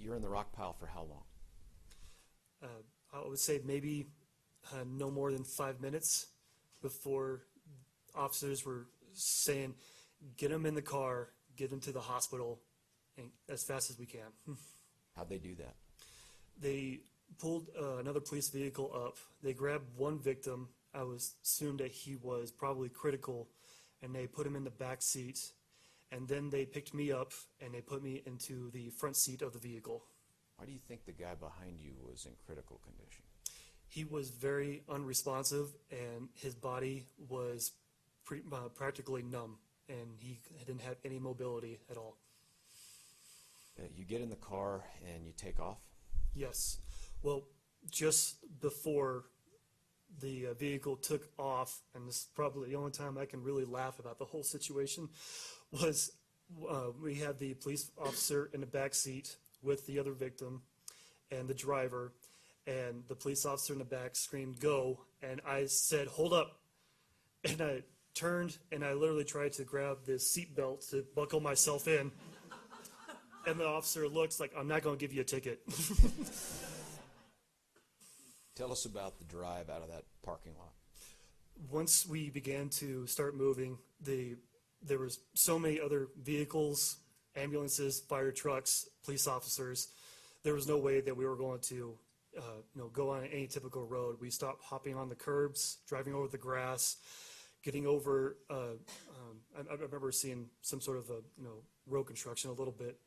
You're in the rock pile for how long? I would say maybe no more than 5 minutes before officers were saying, get him in the car, get him to the hospital, and as fast as we can. How'd they do that? They pulled another police vehicle up. They grabbed one victim. I was assumed that he was probably critical, and they put him in the back seat. And then they picked me up, and they put me into the front seat of the vehicle. Why do you think the guy behind you was in critical condition? He was very unresponsive, and his body was practically numb, and he didn't have any mobility at all. You get in the car and you take off? Yes. Well, just before the vehicle took off, and this is probably the only time I can really laugh about the whole situation, was we had the police officer in the back seat with the other victim and the driver, and the police officer in the back screamed, "Go," and I said, "Hold up," and I turned and I literally tried to grab the seat belt to buckle myself in, and the officer looks like, "I'm not going to give you a ticket." Tell us about the drive out of that parking lot. Once we began to start moving, there was so many other vehicles, ambulances, fire trucks, police officers. There was no way that we were going to go on any typical road. We stopped hopping on the curbs, driving over the grass, getting over, I remember seeing some sort of road construction a little bit,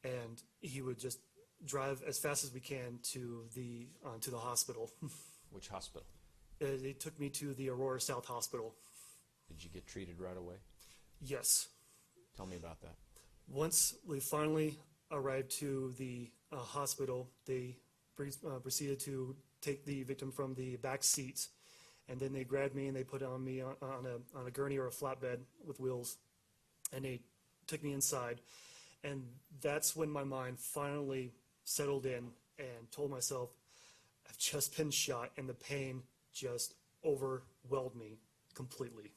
and he would just drive as fast as we can to the hospital. Which hospital? They took me to the Aurora South Hospital. Did you get treated right away? Yes. Tell me about that. Once we finally arrived to the hospital, they proceeded to take the victim from the back seat, and then they grabbed me and they put me on a gurney or a flatbed with wheels, and they took me inside. And that's when my mind finally settled in and told myself, I've just been shot, and the pain just overwhelmed me completely.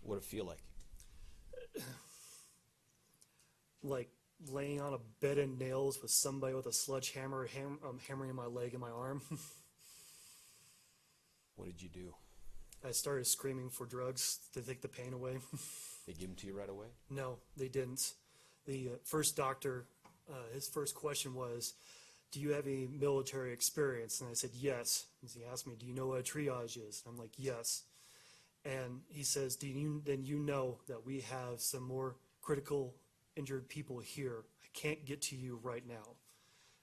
What did it feel like? Like laying on a bed of nails with somebody with a sledgehammer hammering my leg and my arm. What did you do? I started screaming for drugs to take the pain away. They give them to you right away? No, they didn't. The first doctor, his first question was, do you have any military experience? And I said, yes. And he asked me, do you know what a triage is? And I'm like, yes. And he says, then you know that we have some more critical injured people here. I can't get to you right now.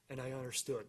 And I understood.